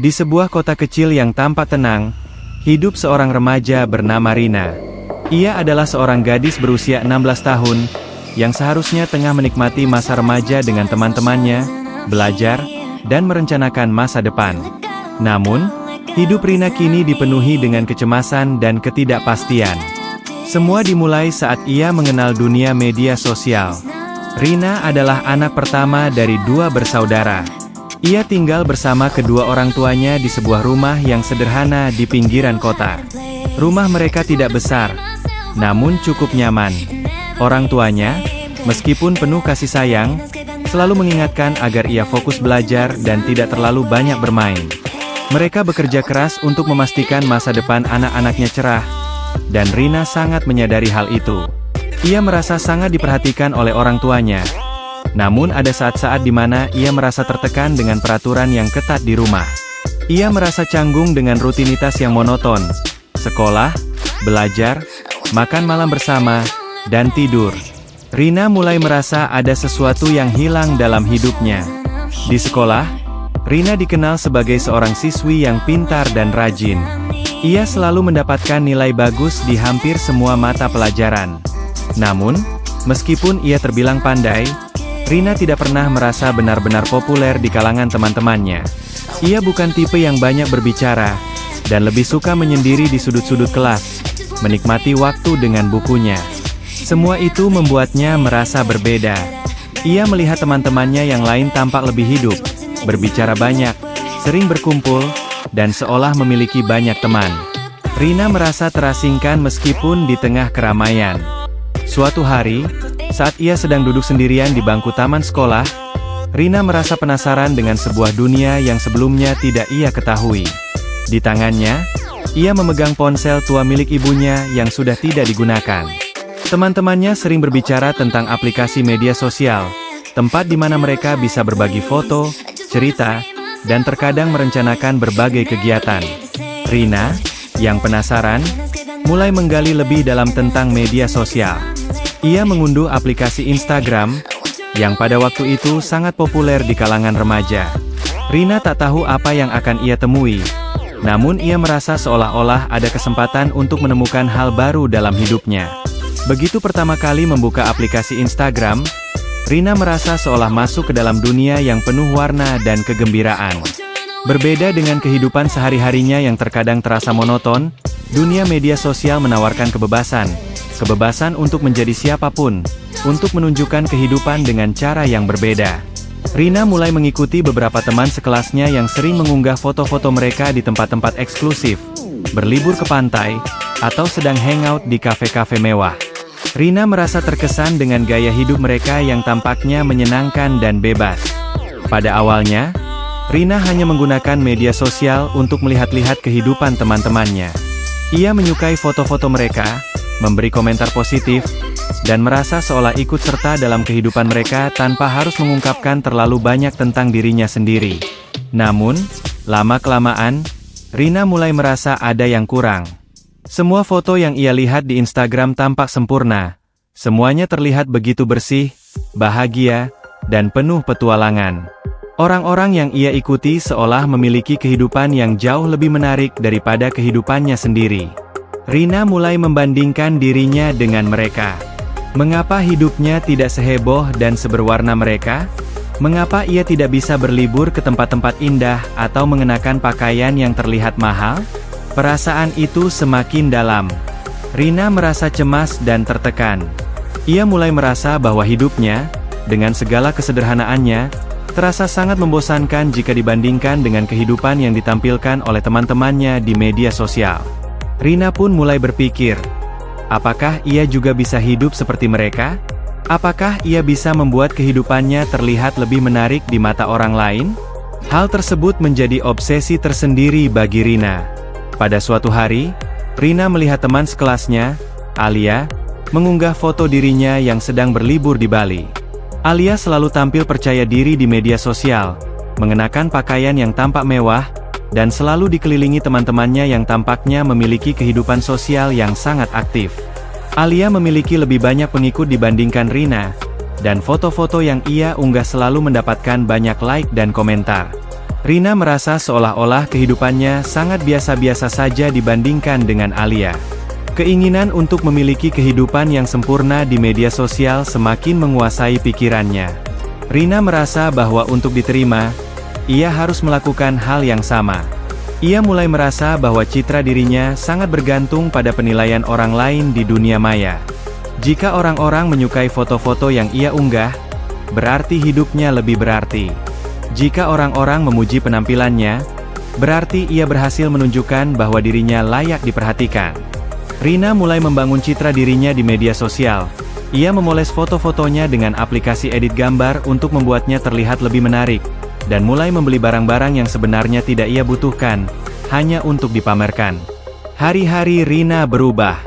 Di sebuah kota kecil yang tampak tenang, hidup seorang remaja bernama Rina. Ia adalah seorang gadis berusia 16 tahun, yang seharusnya tengah menikmati masa remaja dengan teman-temannya, belajar, dan merencanakan masa depan. Namun, hidup Rina kini dipenuhi dengan kecemasan dan ketidakpastian. Semua dimulai saat ia mengenal dunia media sosial. Rina adalah anak pertama dari 2 bersaudara. Ia tinggal bersama kedua orang tuanya di sebuah rumah yang sederhana di pinggiran kota. Rumah mereka tidak besar, namun cukup nyaman. Orang tuanya, meskipun penuh kasih sayang, selalu mengingatkan agar ia fokus belajar dan tidak terlalu banyak bermain. Mereka bekerja keras untuk memastikan masa depan anak-anaknya cerah, dan Rina sangat menyadari hal itu. Ia merasa sangat diperhatikan oleh orang tuanya. Namun ada saat-saat di mana ia merasa tertekan dengan peraturan yang ketat di rumah. Ia merasa canggung dengan rutinitas yang monoton. Sekolah, belajar, makan malam bersama, dan tidur. Rina mulai merasa ada sesuatu yang hilang dalam hidupnya. Di sekolah, Rina dikenal sebagai seorang siswi yang pintar dan rajin. Ia selalu mendapatkan nilai bagus di hampir semua mata pelajaran. Namun, meskipun ia terbilang pandai, Rina tidak pernah merasa benar-benar populer di kalangan teman-temannya. Ia bukan tipe yang banyak berbicara, dan lebih suka menyendiri di sudut-sudut kelas, menikmati waktu dengan bukunya. Semua itu membuatnya merasa berbeda. Ia melihat teman-temannya yang lain tampak lebih hidup, berbicara banyak, sering berkumpul, dan seolah memiliki banyak teman. Rina merasa terasingkan meskipun di tengah keramaian. Suatu hari, saat ia sedang duduk sendirian di bangku taman sekolah, Rina merasa penasaran dengan sebuah dunia yang sebelumnya tidak ia ketahui. Di tangannya, ia memegang ponsel tua milik ibunya yang sudah tidak digunakan. Teman-temannya sering berbicara tentang aplikasi media sosial, tempat di mana mereka bisa berbagi foto, cerita, dan terkadang merencanakan berbagai kegiatan. Rina, yang penasaran, mulai menggali lebih dalam tentang media sosial. Ia mengunduh aplikasi Instagram, yang pada waktu itu sangat populer di kalangan remaja. Rina tak tahu apa yang akan ia temui, namun ia merasa seolah-olah ada kesempatan untuk menemukan hal baru dalam hidupnya. Begitu pertama kali membuka aplikasi Instagram, Rina merasa seolah masuk ke dalam dunia yang penuh warna dan kegembiraan. Berbeda dengan kehidupan sehari-harinya yang terkadang terasa monoton, dunia media sosial menawarkan kebebasan untuk menjadi siapapun, untuk menunjukkan kehidupan dengan cara yang berbeda. Rina mulai mengikuti beberapa teman sekelasnya yang sering mengunggah foto-foto mereka di tempat-tempat eksklusif, berlibur ke pantai, atau sedang hangout di kafe-kafe mewah. Rina merasa terkesan dengan gaya hidup mereka yang tampaknya menyenangkan dan bebas. Pada awalnya, Rina hanya menggunakan media sosial untuk melihat-lihat kehidupan teman-temannya. Ia menyukai foto-foto mereka, memberi komentar positif, dan merasa seolah ikut serta dalam kehidupan mereka tanpa harus mengungkapkan terlalu banyak tentang dirinya sendiri. Namun, lama-kelamaan, Rina mulai merasa ada yang kurang. Semua foto yang ia lihat di Instagram tampak sempurna. Semuanya terlihat begitu bersih, bahagia, dan penuh petualangan. Orang-orang yang ia ikuti seolah memiliki kehidupan yang jauh lebih menarik daripada kehidupannya sendiri. Rina mulai membandingkan dirinya dengan mereka. Mengapa hidupnya tidak seheboh dan seberwarna mereka? Mengapa ia tidak bisa berlibur ke tempat-tempat indah atau mengenakan pakaian yang terlihat mahal? Perasaan itu semakin dalam. Rina merasa cemas dan tertekan. Ia mulai merasa bahwa hidupnya, dengan segala kesederhanaannya, terasa sangat membosankan jika dibandingkan dengan kehidupan yang ditampilkan oleh teman-temannya di media sosial. Rina pun mulai berpikir, apakah ia juga bisa hidup seperti mereka? Apakah ia bisa membuat kehidupannya terlihat lebih menarik di mata orang lain? Hal tersebut menjadi obsesi tersendiri bagi Rina. Pada suatu hari, Rina melihat teman sekelasnya, Alia, mengunggah foto dirinya yang sedang berlibur di Bali. Alia selalu tampil percaya diri di media sosial, mengenakan pakaian yang tampak mewah, dan selalu dikelilingi teman-temannya yang tampaknya memiliki kehidupan sosial yang sangat aktif. Alia memiliki lebih banyak pengikut dibandingkan Rina, dan foto-foto yang ia unggah selalu mendapatkan banyak like dan komentar. Rina merasa seolah-olah kehidupannya sangat biasa-biasa saja dibandingkan dengan Alia. Keinginan untuk memiliki kehidupan yang sempurna di media sosial semakin menguasai pikirannya. Rina merasa bahwa untuk diterima, ia harus melakukan hal yang sama. Ia mulai merasa bahwa citra dirinya sangat bergantung pada penilaian orang lain di dunia maya. Jika orang-orang menyukai foto-foto yang ia unggah, berarti hidupnya lebih berarti. Jika orang-orang memuji penampilannya, berarti ia berhasil menunjukkan bahwa dirinya layak diperhatikan. Rina mulai membangun citra dirinya di media sosial. Ia memoles foto-fotonya dengan aplikasi edit gambar untuk membuatnya terlihat lebih menarik, dan mulai membeli barang-barang yang sebenarnya tidak ia butuhkan, hanya untuk dipamerkan. Hari-hari Rina berubah.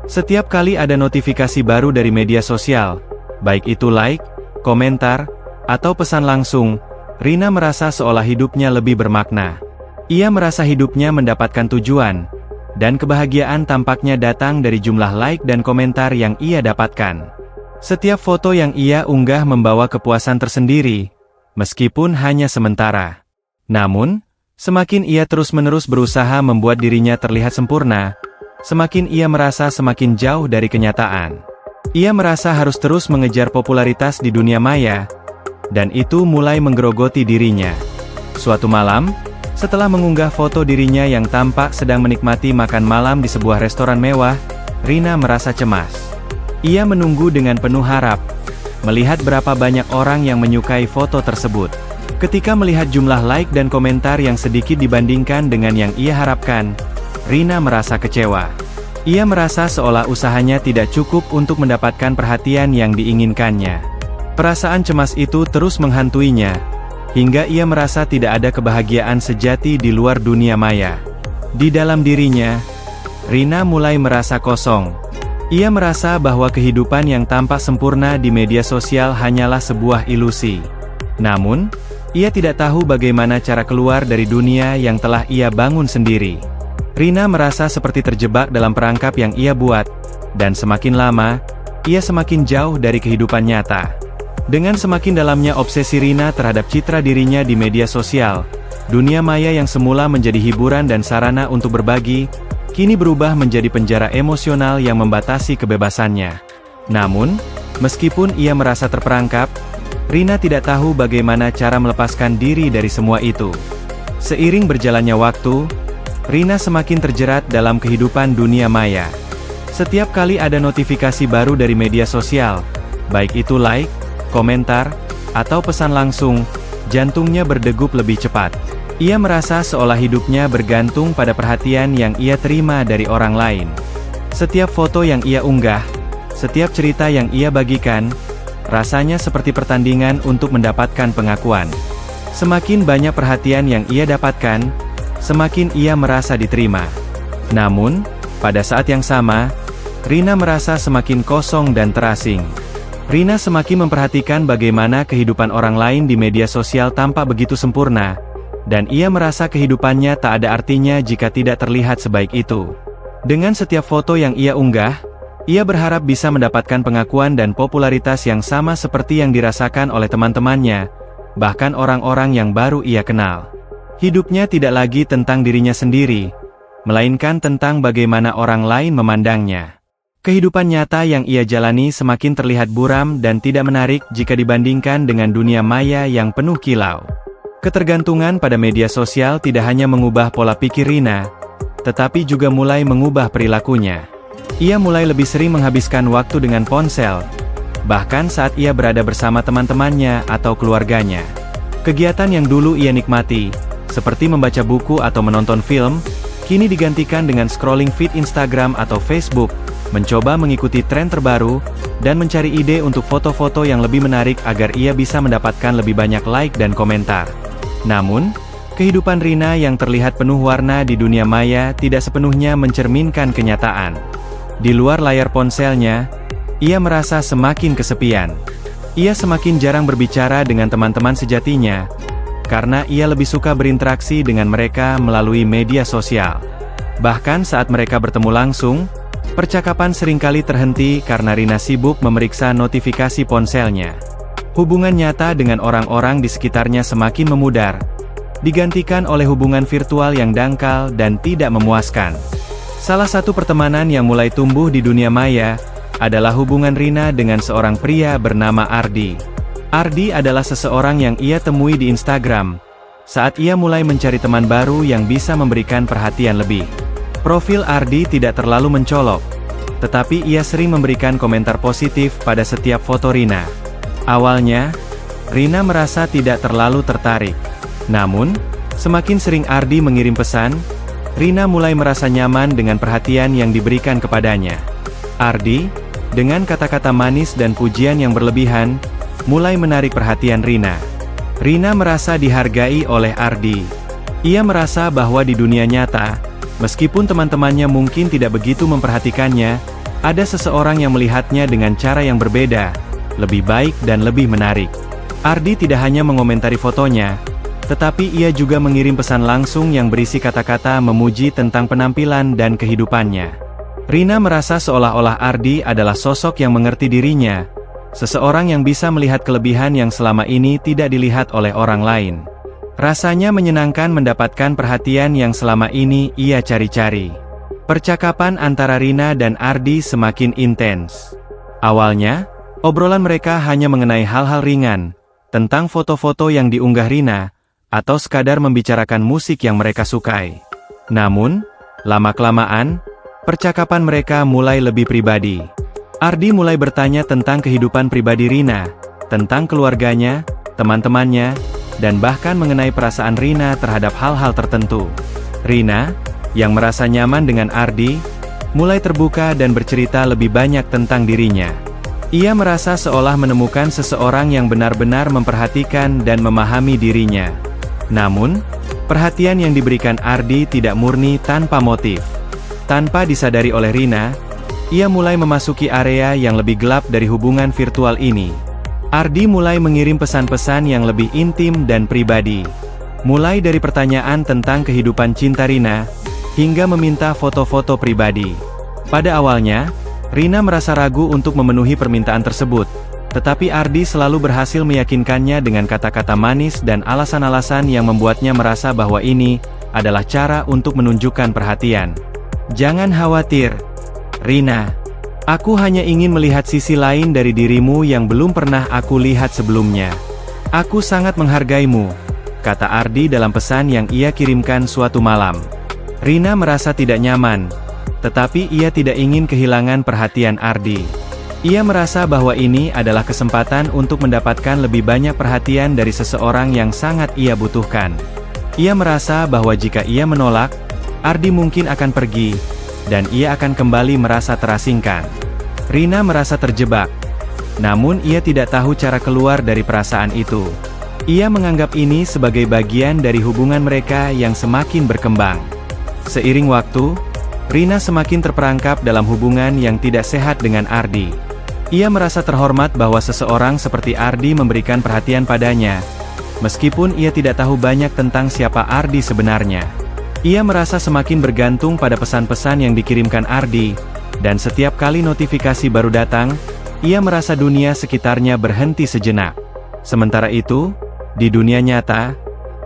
Setiap kali ada notifikasi baru dari media sosial, baik itu like, komentar, atau pesan langsung, Rina merasa seolah hidupnya lebih bermakna. Ia merasa hidupnya mendapatkan tujuan, dan kebahagiaan tampaknya datang dari jumlah like dan komentar yang ia dapatkan. Setiap foto yang ia unggah membawa kepuasan tersendiri, meskipun hanya sementara. Namun, semakin ia terus-menerus berusaha membuat dirinya terlihat sempurna, semakin ia merasa semakin jauh dari kenyataan. Ia merasa harus terus mengejar popularitas di dunia maya, dan itu mulai menggerogoti dirinya. Suatu malam, setelah mengunggah foto dirinya yang tampak sedang menikmati makan malam di sebuah restoran mewah, Rina merasa cemas. Ia menunggu dengan penuh harap, melihat berapa banyak orang yang menyukai foto tersebut. Ketika melihat jumlah like dan komentar yang sedikit dibandingkan dengan yang ia harapkan, Rina merasa kecewa. Ia merasa seolah usahanya tidak cukup untuk mendapatkan perhatian yang diinginkannya. Perasaan cemas itu terus menghantuinya, hingga ia merasa tidak ada kebahagiaan sejati di luar dunia maya. Di dalam dirinya, Rina mulai merasa kosong. Ia merasa bahwa kehidupan yang tampak sempurna di media sosial hanyalah sebuah ilusi. Namun, ia tidak tahu bagaimana cara keluar dari dunia yang telah ia bangun sendiri. Rina merasa seperti terjebak dalam perangkap yang ia buat, dan semakin lama, ia semakin jauh dari kehidupan nyata. Dengan semakin dalamnya obsesi Rina terhadap citra dirinya di media sosial, dunia maya yang semula menjadi hiburan dan sarana untuk berbagi, kini berubah menjadi penjara emosional yang membatasi kebebasannya. Namun, meskipun ia merasa terperangkap, Rina tidak tahu bagaimana cara melepaskan diri dari semua itu. Seiring berjalannya waktu, Rina semakin terjerat dalam kehidupan dunia maya. Setiap kali ada notifikasi baru dari media sosial, baik itu like, komentar, atau pesan langsung, jantungnya berdegup lebih cepat. Ia merasa seolah hidupnya bergantung pada perhatian yang ia terima dari orang lain. Setiap foto yang ia unggah, setiap cerita yang ia bagikan, rasanya seperti pertandingan untuk mendapatkan pengakuan. Semakin banyak perhatian yang ia dapatkan, semakin ia merasa diterima. Namun, pada saat yang sama, Rina merasa semakin kosong dan terasing. Rina semakin memperhatikan bagaimana kehidupan orang lain di media sosial tampak begitu sempurna, dan ia merasa kehidupannya tak ada artinya jika tidak terlihat sebaik itu. Dengan setiap foto yang ia unggah, ia berharap bisa mendapatkan pengakuan dan popularitas yang sama seperti yang dirasakan oleh teman-temannya, bahkan orang-orang yang baru ia kenal. Hidupnya tidak lagi tentang dirinya sendiri, melainkan tentang bagaimana orang lain memandangnya. Kehidupan nyata yang ia jalani semakin terlihat buram dan tidak menarik jika dibandingkan dengan dunia maya yang penuh kilau. Ketergantungan pada media sosial tidak hanya mengubah pola pikir Rina, tetapi juga mulai mengubah perilakunya. Ia mulai lebih sering menghabiskan waktu dengan ponsel, bahkan saat ia berada bersama teman-temannya atau keluarganya. Kegiatan yang dulu ia nikmati, seperti membaca buku atau menonton film, kini digantikan dengan scrolling feed Instagram atau Facebook, mencoba mengikuti tren terbaru, dan mencari ide untuk foto-foto yang lebih menarik agar ia bisa mendapatkan lebih banyak like dan komentar. Namun, kehidupan Rina yang terlihat penuh warna di dunia maya tidak sepenuhnya mencerminkan kenyataan. Di luar layar ponselnya, ia merasa semakin kesepian. Ia semakin jarang berbicara dengan teman-teman sejatinya, karena ia lebih suka berinteraksi dengan mereka melalui media sosial. Bahkan saat mereka bertemu langsung, percakapan seringkali terhenti karena Rina sibuk memeriksa notifikasi ponselnya. Hubungan nyata dengan orang-orang di sekitarnya semakin memudar, digantikan oleh hubungan virtual yang dangkal dan tidak memuaskan. Salah satu pertemanan yang mulai tumbuh di dunia maya adalah hubungan Rina dengan seorang pria bernama Ardi. Ardi adalah seseorang yang ia temui di Instagram saat ia mulai mencari teman baru yang bisa memberikan perhatian lebih. Profil Ardi tidak terlalu mencolok, tetapi ia sering memberikan komentar positif pada setiap foto Rina. Awalnya, Rina merasa tidak terlalu tertarik. Namun, semakin sering Ardi mengirim pesan, Rina mulai merasa nyaman dengan perhatian yang diberikan kepadanya. Ardi, dengan kata-kata manis dan pujian yang berlebihan, mulai menarik perhatian Rina. Rina merasa dihargai oleh Ardi. Ia merasa bahwa di dunia nyata, meskipun teman-temannya mungkin tidak begitu memperhatikannya, ada seseorang yang melihatnya dengan cara yang berbeda, lebih baik dan lebih menarik. Ardi tidak hanya mengomentari fotonya, tetapi ia juga mengirim pesan langsung yang berisi kata-kata memuji tentang penampilan dan kehidupannya. Rina merasa seolah-olah Ardi adalah sosok yang mengerti dirinya, seseorang yang bisa melihat kelebihan yang selama ini tidak dilihat oleh orang lain. Rasanya menyenangkan mendapatkan perhatian yang selama ini ia cari-cari. Percakapan antara Rina dan Ardi semakin intens. Awalnya, obrolan mereka hanya mengenai hal-hal ringan, tentang foto-foto yang diunggah Rina, atau sekadar membicarakan musik yang mereka sukai. Namun, lama-kelamaan, percakapan mereka mulai lebih pribadi. Ardi mulai bertanya tentang kehidupan pribadi Rina, tentang keluarganya, teman-temannya, dan bahkan mengenai perasaan Rina terhadap hal-hal tertentu. Rina, yang merasa nyaman dengan Ardi, mulai terbuka dan bercerita lebih banyak tentang dirinya. Ia merasa seolah menemukan seseorang yang benar-benar memperhatikan dan memahami dirinya. Namun, perhatian yang diberikan Ardi tidak murni tanpa motif. Tanpa disadari oleh Rina, ia mulai memasuki area yang lebih gelap dari hubungan virtual ini. Ardi mulai mengirim pesan-pesan yang lebih intim dan pribadi. Mulai dari pertanyaan tentang kehidupan cinta Rina, hingga meminta foto-foto pribadi. Pada awalnya, Rina merasa ragu untuk memenuhi permintaan tersebut, tetapi Ardi selalu berhasil meyakinkannya dengan kata-kata manis dan alasan-alasan yang membuatnya merasa bahwa ini adalah cara untuk menunjukkan perhatian. Jangan khawatir, Rina. Aku hanya ingin melihat sisi lain dari dirimu yang belum pernah aku lihat sebelumnya. Aku sangat menghargaimu, kata Ardi dalam pesan yang ia kirimkan suatu malam. Rina merasa tidak nyaman, tetapi ia tidak ingin kehilangan perhatian Ardi. Ia merasa bahwa ini adalah kesempatan untuk mendapatkan lebih banyak perhatian dari seseorang yang sangat ia butuhkan. Ia merasa bahwa jika ia menolak, Ardi mungkin akan pergi, dan ia akan kembali merasa terasingkan. Rina merasa terjebak, namun ia tidak tahu cara keluar dari perasaan itu. Ia menganggap ini sebagai bagian dari hubungan mereka yang semakin berkembang. Seiring waktu, Rina semakin terperangkap dalam hubungan yang tidak sehat dengan Ardi. Ia merasa terhormat bahwa seseorang seperti Ardi memberikan perhatian padanya, meskipun ia tidak tahu banyak tentang siapa Ardi sebenarnya. Ia merasa semakin bergantung pada pesan-pesan yang dikirimkan Ardi, dan setiap kali notifikasi baru datang, ia merasa dunia sekitarnya berhenti sejenak. Sementara itu, di dunia nyata,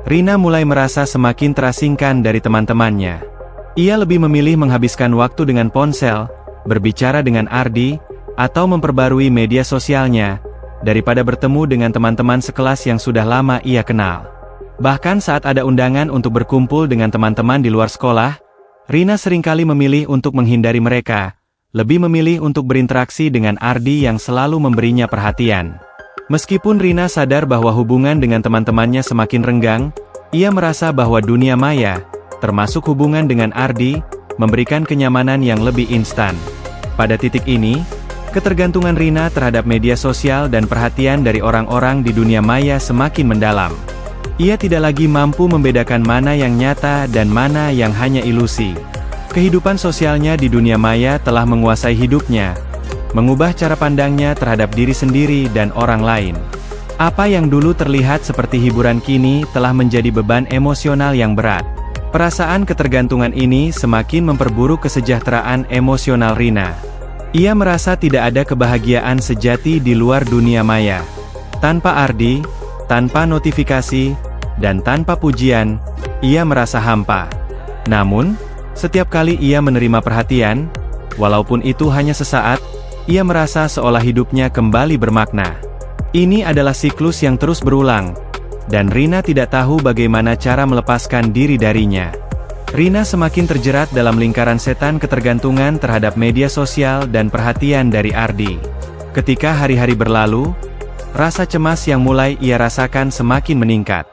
Rina mulai merasa semakin terasingkan dari teman-temannya. Ia lebih memilih menghabiskan waktu dengan ponsel, berbicara dengan Ardi, atau memperbarui media sosialnya, daripada bertemu dengan teman-teman sekelas yang sudah lama ia kenal. Bahkan saat ada undangan untuk berkumpul dengan teman-teman di luar sekolah, Rina seringkali memilih untuk menghindari mereka, lebih memilih untuk berinteraksi dengan Ardi yang selalu memberinya perhatian. Meskipun Rina sadar bahwa hubungan dengan teman-temannya semakin renggang, ia merasa bahwa dunia maya, termasuk hubungan dengan Ardi, memberikan kenyamanan yang lebih instan. Pada titik ini, ketergantungan Rina terhadap media sosial dan perhatian dari orang-orang di dunia maya semakin mendalam. Ia tidak lagi mampu membedakan mana yang nyata dan mana yang hanya ilusi. Kehidupan sosialnya di dunia maya telah menguasai hidupnya, mengubah cara pandangnya terhadap diri sendiri dan orang lain. Apa yang dulu terlihat seperti hiburan kini telah menjadi beban emosional yang berat. Perasaan ketergantungan ini semakin memperburuk kesejahteraan emosional Rina. Ia merasa tidak ada kebahagiaan sejati di luar dunia maya. Tanpa Ardi, tanpa notifikasi, Dan tanpa pujian, ia merasa hampa. Namun, setiap kali ia menerima perhatian, walaupun itu hanya sesaat, ia merasa seolah hidupnya kembali bermakna. Ini adalah siklus yang terus berulang, dan Rina tidak tahu bagaimana cara melepaskan diri darinya. Rina semakin terjerat dalam lingkaran setan ketergantungan terhadap media sosial dan perhatian dari Ardi. Ketika hari-hari berlalu, rasa cemas yang mulai ia rasakan semakin meningkat.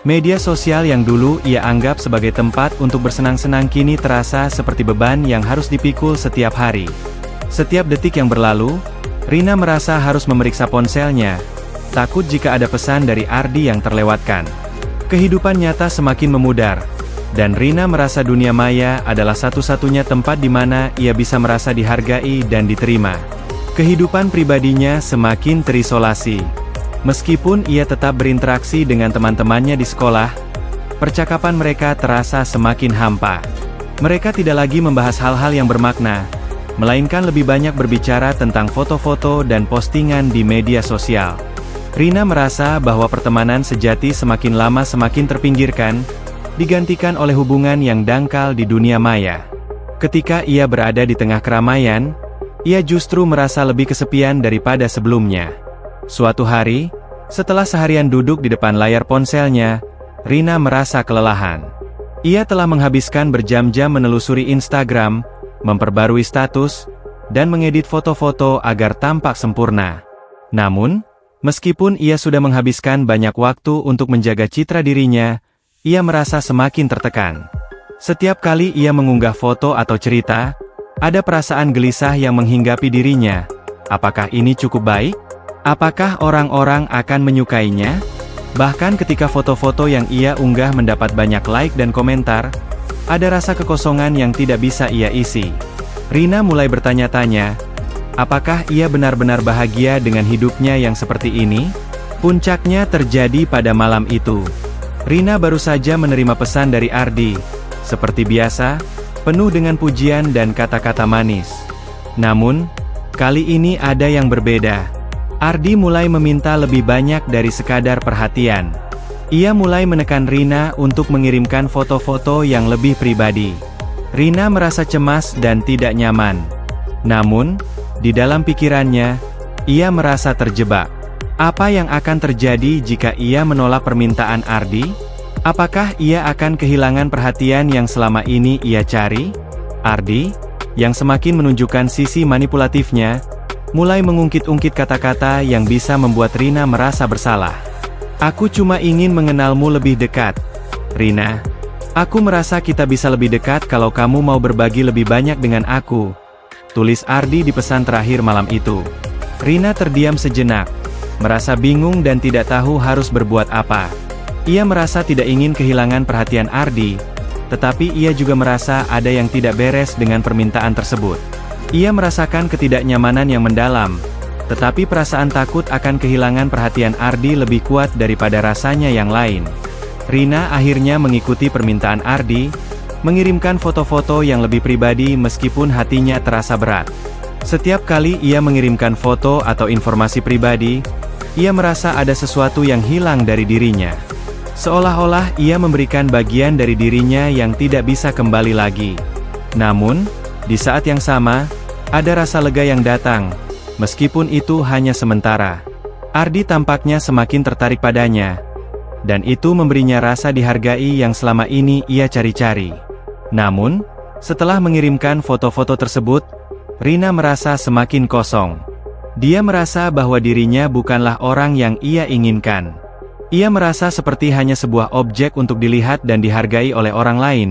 Media sosial yang dulu ia anggap sebagai tempat untuk bersenang-senang kini terasa seperti beban yang harus dipikul setiap hari. Setiap detik yang berlalu, Rina merasa harus memeriksa ponselnya, takut jika ada pesan dari Ardi yang terlewatkan. Kehidupan nyata semakin memudar, dan Rina merasa dunia maya adalah satu-satunya tempat di mana ia bisa merasa dihargai dan diterima. Kehidupan pribadinya semakin terisolasi. Meskipun ia tetap berinteraksi dengan teman-temannya di sekolah, percakapan mereka terasa semakin hampa. Mereka tidak lagi membahas hal-hal yang bermakna, melainkan lebih banyak berbicara tentang foto-foto dan postingan di media sosial. Rina merasa bahwa pertemanan sejati semakin lama semakin terpinggirkan, digantikan oleh hubungan yang dangkal di dunia maya. Ketika ia berada di tengah keramaian, ia justru merasa lebih kesepian daripada sebelumnya. Suatu hari, setelah seharian duduk di depan layar ponselnya, Rina merasa kelelahan. Ia telah menghabiskan berjam-jam menelusuri Instagram, memperbarui status, dan mengedit foto-foto agar tampak sempurna. Namun, meskipun ia sudah menghabiskan banyak waktu untuk menjaga citra dirinya, ia merasa semakin tertekan. Setiap kali ia mengunggah foto atau cerita, ada perasaan gelisah yang menghinggapi dirinya. Apakah ini cukup baik? Apakah orang-orang akan menyukainya? Bahkan ketika foto-foto yang ia unggah mendapat banyak like dan komentar, ada rasa kekosongan yang tidak bisa ia isi. Rina mulai bertanya-tanya, apakah ia benar-benar bahagia dengan hidupnya yang seperti ini? Puncaknya terjadi pada malam itu. Rina baru saja menerima pesan dari Ardi. Seperti biasa, penuh dengan pujian dan kata-kata manis. Namun, kali ini ada yang berbeda. Ardi mulai meminta lebih banyak dari sekadar perhatian. Ia mulai menekan Rina untuk mengirimkan foto-foto yang lebih pribadi. Rina merasa cemas dan tidak nyaman. Namun, di dalam pikirannya, ia merasa terjebak. Apa yang akan terjadi jika ia menolak permintaan Ardi? Apakah ia akan kehilangan perhatian yang selama ini ia cari? Ardi, yang semakin menunjukkan sisi manipulatifnya, mulai mengungkit-ungkit kata-kata yang bisa membuat Rina merasa bersalah. Aku cuma ingin mengenalmu lebih dekat, Rina. Aku merasa kita bisa lebih dekat kalau kamu mau berbagi lebih banyak dengan aku, tulis Ardi di pesan terakhir malam itu. Rina terdiam sejenak, merasa bingung dan tidak tahu harus berbuat apa. Ia merasa tidak ingin kehilangan perhatian Ardi, tetapi ia juga merasa ada yang tidak beres dengan permintaan tersebut. Ia merasakan ketidaknyamanan yang mendalam, tetapi perasaan takut akan kehilangan perhatian Ardi lebih kuat daripada rasanya yang lain. Rina akhirnya mengikuti permintaan Ardi, mengirimkan foto-foto yang lebih pribadi meskipun hatinya terasa berat. Setiap kali ia mengirimkan foto atau informasi pribadi, ia merasa ada sesuatu yang hilang dari dirinya. Seolah-olah ia memberikan bagian dari dirinya yang tidak bisa kembali lagi. Namun, di saat yang sama, ada rasa lega yang datang, meskipun itu hanya sementara. Ardi tampaknya semakin tertarik padanya, dan itu memberinya rasa dihargai yang selama ini ia cari-cari. Namun, setelah mengirimkan foto-foto tersebut, Rina merasa semakin kosong. Dia merasa bahwa dirinya bukanlah orang yang ia inginkan. Ia merasa seperti hanya sebuah objek untuk dilihat dan dihargai oleh orang lain,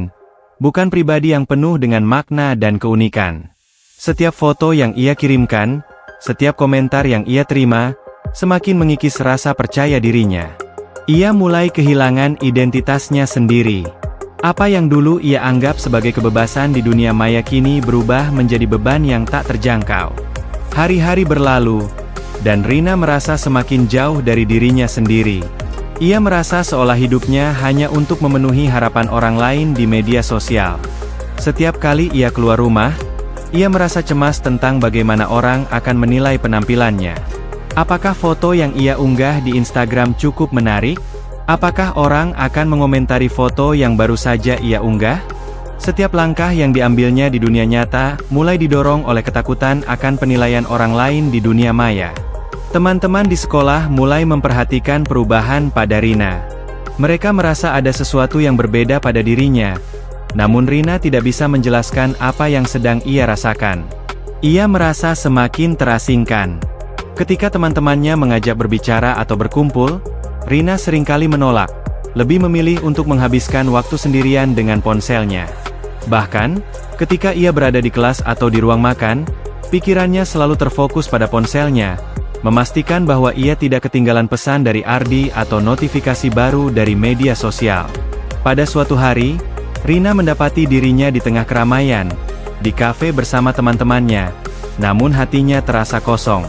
bukan pribadi yang penuh dengan makna dan keunikan. Setiap foto yang ia kirimkan, setiap komentar yang ia terima, semakin mengikis rasa percaya dirinya. Ia mulai kehilangan identitasnya sendiri. Apa yang dulu ia anggap sebagai kebebasan di dunia maya kini berubah menjadi beban yang tak terjangkau. Hari-hari berlalu, dan Rina merasa semakin jauh dari dirinya sendiri. Ia merasa seolah hidupnya hanya untuk memenuhi harapan orang lain di media sosial. Setiap kali ia keluar rumah, ia merasa cemas tentang bagaimana orang akan menilai penampilannya. Apakah foto yang ia unggah di Instagram cukup menarik? Apakah orang akan mengomentari foto yang baru saja ia unggah? Setiap langkah yang diambilnya di dunia nyata, mulai didorong oleh ketakutan akan penilaian orang lain di dunia maya. Teman-teman di sekolah mulai memperhatikan perubahan pada Rina. Mereka merasa ada sesuatu yang berbeda pada dirinya. Namun Rina tidak bisa menjelaskan apa yang sedang ia rasakan. Ia merasa semakin terasingkan. Ketika teman-temannya mengajak berbicara atau berkumpul, Rina seringkali menolak, lebih memilih untuk menghabiskan waktu sendirian dengan ponselnya. Bahkan, ketika ia berada di kelas atau di ruang makan, pikirannya selalu terfokus pada ponselnya, memastikan bahwa ia tidak ketinggalan pesan dari Ardi atau notifikasi baru dari media sosial. Pada suatu hari, Rina mendapati dirinya di tengah keramaian, di kafe bersama teman-temannya, namun hatinya terasa kosong.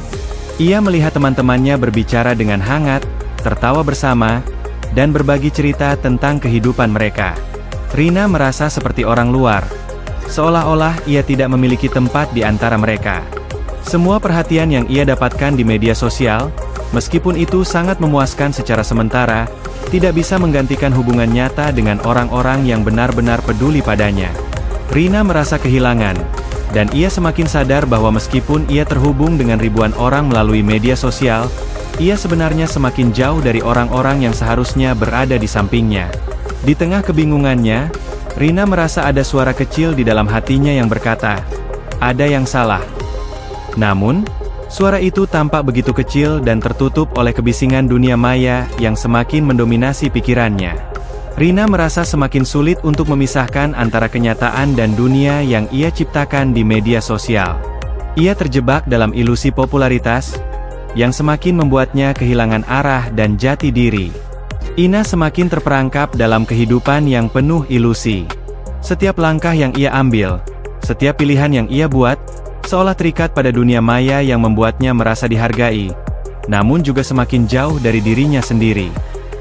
Ia melihat teman-temannya berbicara dengan hangat, tertawa bersama, dan berbagi cerita tentang kehidupan mereka. Rina merasa seperti orang luar, seolah-olah ia tidak memiliki tempat di antara mereka. Semua perhatian yang ia dapatkan di media sosial, meskipun itu sangat memuaskan secara sementara, tidak bisa menggantikan hubungan nyata dengan orang-orang yang benar-benar peduli padanya. Rina merasa kehilangan, dan ia semakin sadar bahwa meskipun ia terhubung dengan ribuan orang melalui media sosial, ia sebenarnya semakin jauh dari orang-orang yang seharusnya berada di sampingnya. Di tengah kebingungannya, Rina merasa ada suara kecil di dalam hatinya yang berkata, "Ada yang salah." Namun, suara itu tampak begitu kecil dan tertutup oleh kebisingan dunia maya yang semakin mendominasi pikirannya. Rina merasa semakin sulit untuk memisahkan antara kenyataan dan dunia yang ia ciptakan di media sosial. Ia terjebak dalam ilusi popularitas, yang semakin membuatnya kehilangan arah dan jati diri. Ina semakin terperangkap dalam kehidupan yang penuh ilusi. Setiap langkah yang ia ambil, setiap pilihan yang ia buat, seolah terikat pada dunia maya yang membuatnya merasa dihargai, namun juga semakin jauh dari dirinya sendiri.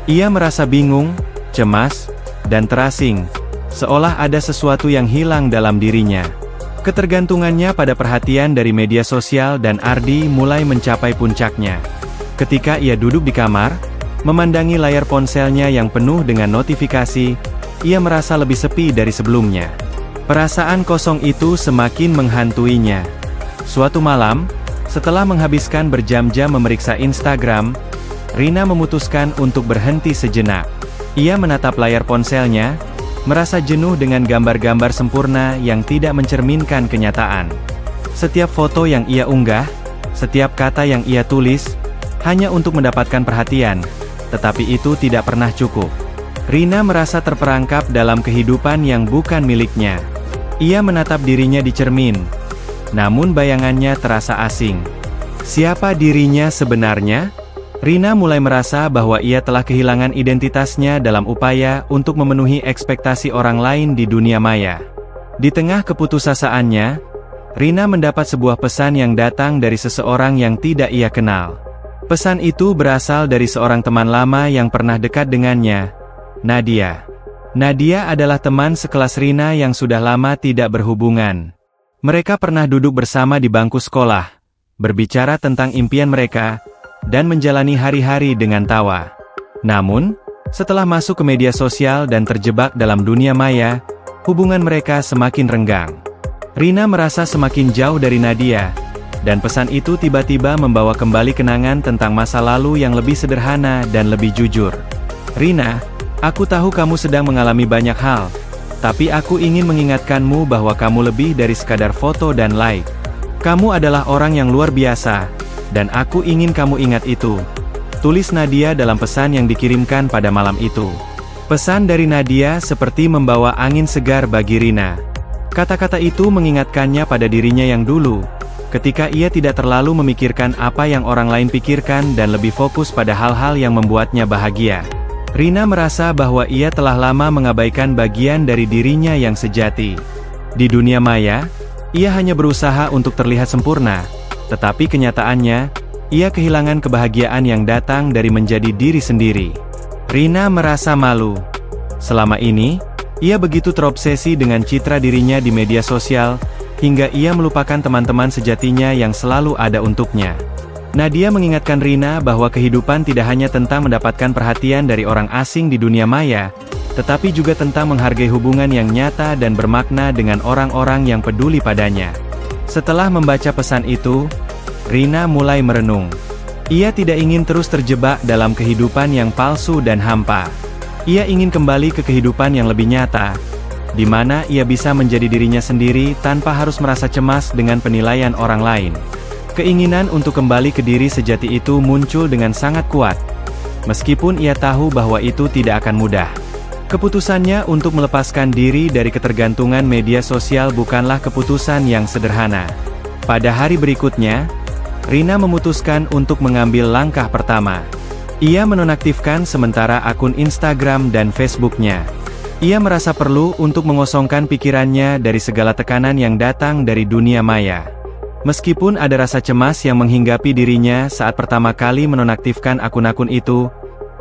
Ia merasa bingung, cemas, dan terasing, seolah ada sesuatu yang hilang dalam dirinya. Ketergantungannya pada perhatian dari media sosial dan Ardi mulai mencapai puncaknya. Ketika ia duduk di kamar, memandangi layar ponselnya yang penuh dengan notifikasi, ia merasa lebih sepi dari sebelumnya. Perasaan kosong itu semakin menghantuinya. Suatu malam, setelah menghabiskan berjam-jam memeriksa Instagram, Rina memutuskan untuk berhenti sejenak. Ia menatap layar ponselnya, merasa jenuh dengan gambar-gambar sempurna yang tidak mencerminkan kenyataan. Setiap foto yang ia unggah, setiap kata yang ia tulis, hanya untuk mendapatkan perhatian, tetapi itu tidak pernah cukup. Rina merasa terperangkap dalam kehidupan yang bukan miliknya. Ia menatap dirinya di cermin, namun bayangannya terasa asing. Siapa dirinya sebenarnya? Rina mulai merasa bahwa ia telah kehilangan identitasnya dalam upaya untuk memenuhi ekspektasi orang lain di dunia maya. Di tengah keputusasaannya, Rina mendapat sebuah pesan yang datang dari seseorang yang tidak ia kenal. Pesan itu berasal dari seorang teman lama yang pernah dekat dengannya, Nadia. Nadia adalah teman sekelas Rina yang sudah lama tidak berhubungan. Mereka pernah duduk bersama di bangku sekolah, berbicara tentang impian mereka, dan menjalani hari-hari dengan tawa. Namun, setelah masuk ke media sosial dan terjebak dalam dunia maya, hubungan mereka semakin renggang. Rina merasa semakin jauh dari Nadia, dan pesan itu tiba-tiba membawa kembali kenangan tentang masa lalu yang lebih sederhana dan lebih jujur. "Rina, aku tahu kamu sedang mengalami banyak hal, tapi aku ingin mengingatkanmu bahwa kamu lebih dari sekadar foto dan like. Kamu adalah orang yang luar biasa, dan aku ingin kamu ingat itu," tulis Nadia dalam pesan yang dikirimkan pada malam itu. Pesan dari Nadia seperti membawa angin segar bagi Rina. Kata-kata itu mengingatkannya pada dirinya yang dulu, ketika ia tidak terlalu memikirkan apa yang orang lain pikirkan dan lebih fokus pada hal-hal yang membuatnya bahagia. Rina merasa bahwa ia telah lama mengabaikan bagian dari dirinya yang sejati. Di dunia maya, ia hanya berusaha untuk terlihat sempurna, tetapi kenyataannya, ia kehilangan kebahagiaan yang datang dari menjadi diri sendiri. Rina merasa malu. Selama ini, ia begitu terobsesi dengan citra dirinya di media sosial, hingga ia melupakan teman-teman sejatinya yang selalu ada untuknya. Nadia mengingatkan Rina bahwa kehidupan tidak hanya tentang mendapatkan perhatian dari orang asing di dunia maya, tetapi juga tentang menghargai hubungan yang nyata dan bermakna dengan orang-orang yang peduli padanya. Setelah membaca pesan itu, Rina mulai merenung. Ia tidak ingin terus terjebak dalam kehidupan yang palsu dan hampa. Ia ingin kembali ke kehidupan yang lebih nyata, di mana ia bisa menjadi dirinya sendiri tanpa harus merasa cemas dengan penilaian orang lain. Keinginan untuk kembali ke diri sejati itu muncul dengan sangat kuat, meskipun ia tahu bahwa itu tidak akan mudah. Keputusannya untuk melepaskan diri dari ketergantungan media sosial bukanlah keputusan yang sederhana. Pada hari berikutnya, Rina memutuskan untuk mengambil langkah pertama. Ia menonaktifkan sementara akun Instagram dan Facebook-nya. Ia merasa perlu untuk mengosongkan pikirannya dari segala tekanan yang datang dari dunia maya. Meskipun ada rasa cemas yang menghinggapi dirinya saat pertama kali menonaktifkan akun-akun itu,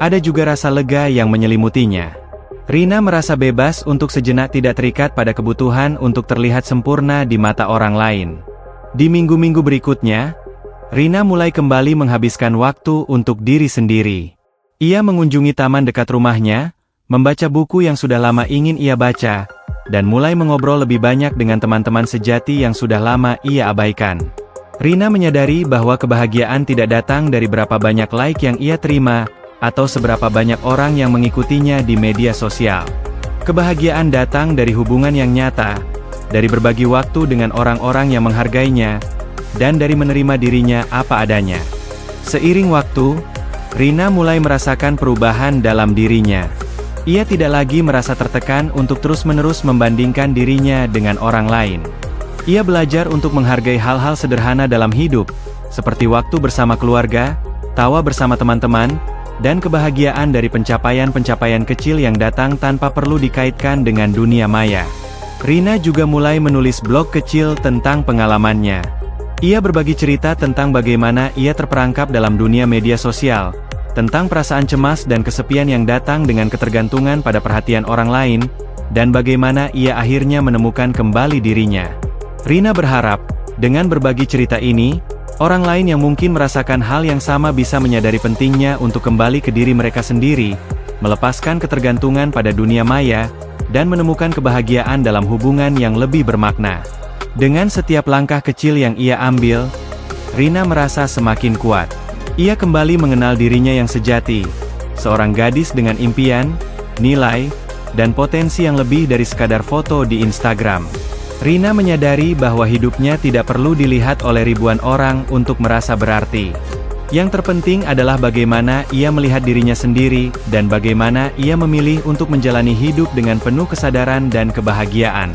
ada juga rasa lega yang menyelimutinya. Rina merasa bebas untuk sejenak tidak terikat pada kebutuhan untuk terlihat sempurna di mata orang lain. Di minggu-minggu berikutnya, Rina mulai kembali menghabiskan waktu untuk diri sendiri. Ia mengunjungi taman dekat rumahnya, membaca buku yang sudah lama ingin ia baca, dan mulai mengobrol lebih banyak dengan teman-teman sejati yang sudah lama ia abaikan. Rina menyadari bahwa kebahagiaan tidak datang dari berapa banyak like yang ia terima, atau seberapa banyak orang yang mengikutinya di media sosial. Kebahagiaan datang dari hubungan yang nyata, dari berbagi waktu dengan orang-orang yang menghargainya, dan dari menerima dirinya apa adanya. Seiring waktu, Rina mulai merasakan perubahan dalam dirinya. Ia tidak lagi merasa tertekan untuk terus-menerus membandingkan dirinya dengan orang lain. Ia belajar untuk menghargai hal-hal sederhana dalam hidup, seperti waktu bersama keluarga, tawa bersama teman-teman, dan kebahagiaan dari pencapaian-pencapaian kecil yang datang tanpa perlu dikaitkan dengan dunia maya. Rina juga mulai menulis blog kecil tentang pengalamannya. Ia berbagi cerita tentang bagaimana ia terperangkap dalam dunia media sosial, tentang perasaan cemas dan kesepian yang datang dengan ketergantungan pada perhatian orang lain, dan bagaimana ia akhirnya menemukan kembali dirinya. Rina berharap, dengan berbagi cerita ini, orang lain yang mungkin merasakan hal yang sama bisa menyadari pentingnya untuk kembali ke diri mereka sendiri, melepaskan ketergantungan pada dunia maya, dan menemukan kebahagiaan dalam hubungan yang lebih bermakna. Dengan setiap langkah kecil yang ia ambil, Rina merasa semakin kuat. Ia kembali mengenal dirinya yang sejati, seorang gadis dengan impian, nilai, dan potensi yang lebih dari sekadar foto di Instagram. Rina menyadari bahwa hidupnya tidak perlu dilihat oleh ribuan orang untuk merasa berarti. Yang terpenting adalah bagaimana ia melihat dirinya sendiri, dan bagaimana ia memilih untuk menjalani hidup dengan penuh kesadaran dan kebahagiaan.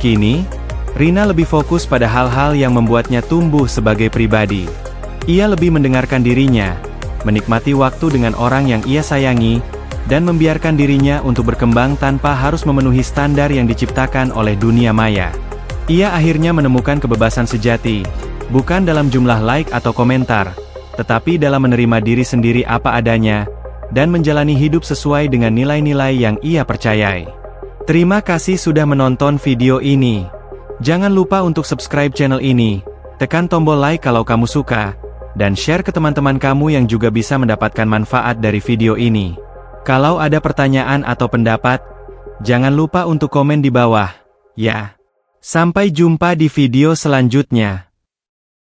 Kini, Rina lebih fokus pada hal-hal yang membuatnya tumbuh sebagai pribadi. Ia lebih mendengarkan dirinya, menikmati waktu dengan orang yang ia sayangi, dan membiarkan dirinya untuk berkembang tanpa harus memenuhi standar yang diciptakan oleh dunia maya. Ia akhirnya menemukan kebebasan sejati, bukan dalam jumlah like atau komentar, tetapi dalam menerima diri sendiri apa adanya, dan menjalani hidup sesuai dengan nilai-nilai yang ia percayai. Terima kasih sudah menonton video ini. Jangan lupa untuk subscribe channel ini, tekan tombol like kalau kamu suka, dan share ke teman-teman kamu yang juga bisa mendapatkan manfaat dari video ini. Kalau ada pertanyaan atau pendapat, jangan lupa untuk komen di bawah, ya. Sampai jumpa di video selanjutnya.